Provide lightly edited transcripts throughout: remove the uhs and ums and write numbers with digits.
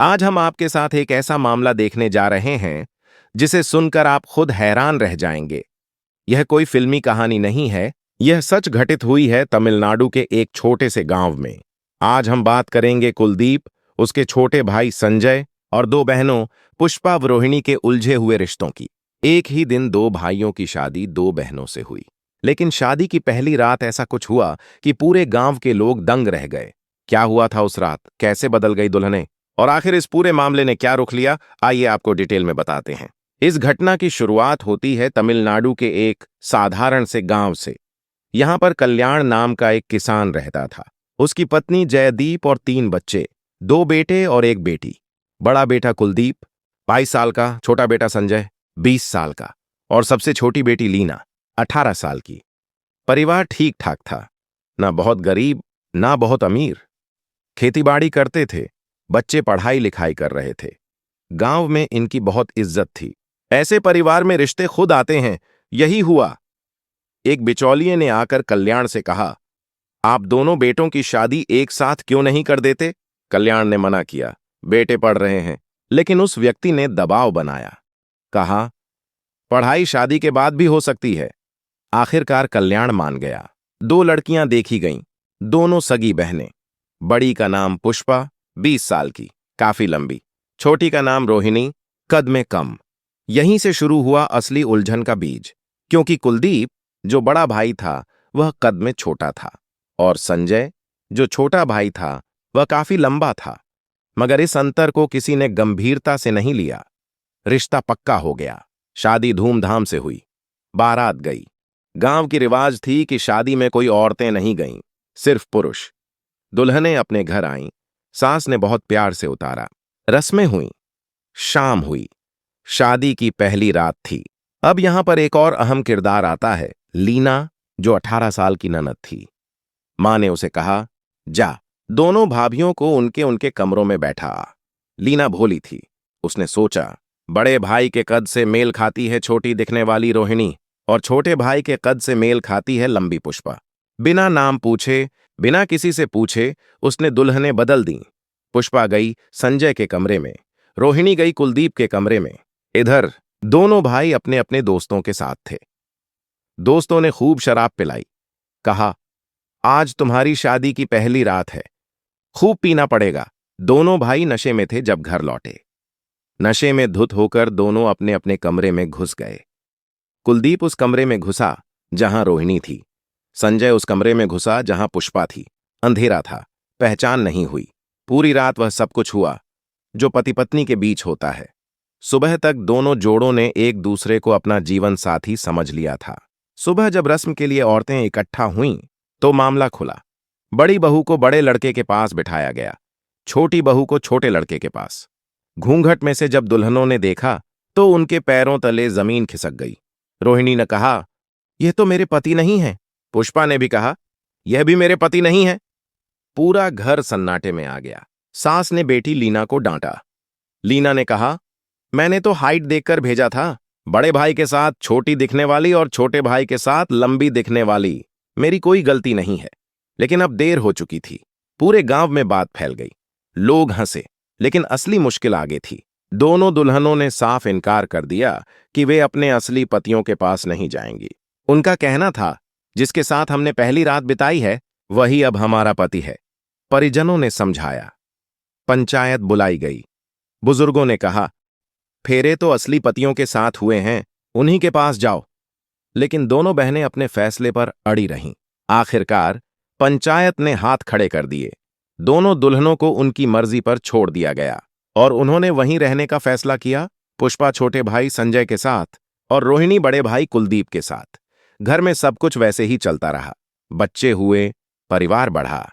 आज हम आपके साथ एक ऐसा मामला देखने जा रहे हैं जिसे सुनकर आप खुद हैरान रह जाएंगे। यह कोई फिल्मी कहानी नहीं है, यह सच घटित हुई है तमिलनाडु के एक छोटे से गांव में। आज हम बात करेंगे कुलदीप, उसके छोटे भाई संजय और दो बहनों पुष्पा व रोहिणी के उलझे हुए रिश्तों की। एक ही दिन दो भाइयों की शादी दो बहनों से हुई, लेकिन शादी की पहली रात ऐसा कुछ हुआ कि पूरे गांव के लोग दंग रह गए। क्या हुआ था उस रात, कैसे बदल गई दुल्हनें, और आखिर इस पूरे मामले ने क्या रुख लिया, आइए आपको डिटेल में बताते हैं। इस घटना की शुरुआत होती है तमिलनाडु के एक साधारण से गांव से। यहां पर कल्याण नाम का एक किसान रहता था। उसकी पत्नी जयदीप और तीन बच्चे, दो बेटे और एक बेटी। बड़ा बेटा कुलदीप 22 साल का, छोटा बेटा संजय 20 साल का और सबसे छोटी बेटी लीना 18 साल की। परिवार ठीक ठाक था, ना बहुत गरीब ना बहुत अमीर। खेतीबाड़ी करते थे, बच्चे पढ़ाई लिखाई कर रहे थे। गांव में इनकी बहुत इज्जत थी। ऐसे परिवार में रिश्ते खुद आते हैं, यही हुआ। एक बिचौलिए ने आकर कल्याण से कहा, आप दोनों बेटों की शादी एक साथ क्यों नहीं कर देते? कल्याण ने मना किया, बेटे पढ़ रहे हैं। लेकिन उस व्यक्ति ने दबाव बनाया, कहा, पढ़ाई शादी के बाद भी हो सकती है। आखिरकार कल्याण मान गया। दो लड़कियां देखी गईं, दोनों सगी बहनें। बड़ी का नाम पुष्पा 20 साल की, काफी लंबी। छोटी का नाम रोहिणी, कद में कम। यहीं से शुरू हुआ असली उलझन का बीज, क्योंकि कुलदीप जो बड़ा भाई था वह कद में छोटा था और संजय जो छोटा भाई था वह काफी लंबा था। मगर इस अंतर को किसी ने गंभीरता से नहीं लिया। रिश्ता पक्का हो गया। शादी धूमधाम से हुई, बारात गई। गांव की रिवाज थी कि शादी में कोई औरतें नहीं गईं, सिर्फ पुरुष। दुल्हनें अपने घर आईं, सास ने बहुत प्यार से उतारा। रस्में हुईं, शाम हुई। शादी की पहली रात थी। अब यहां पर एक और अहम किरदार आता है, लीना, जो 18 साल की ननद थी। मां ने उसे कहा, जा दोनों भाभियों को उनके उनके कमरों में बैठा आ। लीना भोली थी। उसने सोचा, बड़े भाई के कद से मेल खाती है छोटी दिखने वाली रोहिणी और छोटे भाई के कद से मेल खाती है लंबी पुष्पा। बिना नाम पूछे, बिना किसी से पूछे उसने दुल्हनें बदल दी। पुष्पा गई संजय के कमरे में, रोहिणी गई कुलदीप के कमरे में। इधर दोनों भाई अपने अपने दोस्तों के साथ थे। दोस्तों ने खूब शराब पिलाई। कहा, आज तुम्हारी शादी की पहली रात है, खूब पीना पड़ेगा। दोनों भाई नशे में थे जब घर लौटे। नशे में धुत होकर दोनों अपने अपने कमरे में घुस गए। कुलदीप उस कमरे में घुसा जहां रोहिणी थी। संजय उस कमरे में घुसा जहां पुष्पा थी। अंधेरा था, पहचान नहीं हुई। पूरी रात वह सब कुछ हुआ जो पति पत्नी के बीच होता है। सुबह तक दोनों जोड़ों ने एक दूसरे को अपना जीवन साथी समझ लिया था। सुबह जब रस्म के लिए औरतें इकट्ठा हुईं तो मामला खुला। बड़ी बहू को बड़े लड़के के पास बिठाया गया, छोटी बहू को छोटे लड़के के पास। घूंघट में से जब दुल्हनों ने देखा तो उनके पैरों तले जमीन खिसक गई। रोहिणी ने कहा, यह तो मेरे पति नहीं है। पुष्पा ने भी कहा, यह भी मेरे पति नहीं है। पूरा घर सन्नाटे में आ गया। सास ने बेटी लीना को डांटा। लीना ने कहा, मैंने तो हाइट देखकर भेजा था, बड़े भाई के साथ छोटी दिखने वाली और छोटे भाई के साथ लंबी दिखने वाली। मेरी कोई गलती नहीं है। लेकिन अब देर हो चुकी थी। पूरे गांव में बात फैल गई। लोग हंसे, लेकिन असली मुश्किल आगे थी। दोनों दुल्हनों ने साफ इनकार कर दिया कि वे अपने असली पतियों के पास नहीं जाएंगी। उनका कहना था, जिसके साथ हमने पहली रात बिताई है वही अब हमारा पति है। परिजनों ने समझाया, पंचायत बुलाई गई। बुजुर्गों ने कहा, फेरे तो असली पतियों के साथ हुए हैं, उन्हीं के पास जाओ। लेकिन दोनों बहनें अपने फैसले पर अड़ी रहीं। आखिरकार पंचायत ने हाथ खड़े कर दिए। दोनों दुल्हनों को उनकी मर्जी पर छोड़ दिया गया और उन्होंने वहीं रहने का फैसला किया, पुष्पा छोटे भाई संजय के साथ और रोहिणी बड़े भाई कुलदीप के साथ। घर में सब कुछ वैसे ही चलता रहा। बच्चे हुए, परिवार बढ़ा।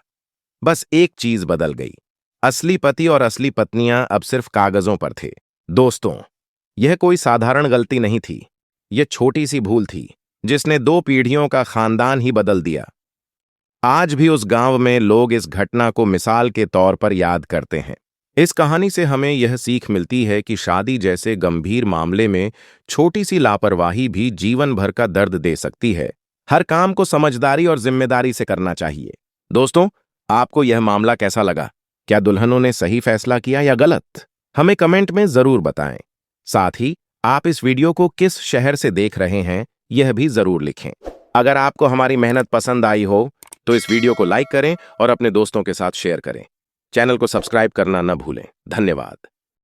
बस एक चीज बदल गई, असली पति और असली पत्नियां अब सिर्फ कागजों पर थे। दोस्तों, यह कोई साधारण गलती नहीं थी। यह छोटी सी भूल थी जिसने दो पीढ़ियों का खानदान ही बदल दिया। आज भी उस गांव में लोग इस घटना को मिसाल के तौर पर याद करते हैं। इस कहानी से हमें यह सीख मिलती है कि शादी जैसे गंभीर मामले में छोटी सी लापरवाही भी जीवन भर का दर्द दे सकती है। हर काम को समझदारी और जिम्मेदारी से करना चाहिए। दोस्तों, आपको यह मामला कैसा लगा, क्या दुल्हनों ने सही फैसला किया या गलत? हमें कमेंट में जरूर बताएं। साथ ही आप इस वीडियो को किस शहर से देख रहे हैं, यह भी जरूर लिखें। अगर आपको हमारी मेहनत पसंद आई हो, तो इस वीडियो को लाइक करें और अपने दोस्तों के साथ शेयर करें। चैनल को सब्सक्राइब करना न भूलें। धन्यवाद।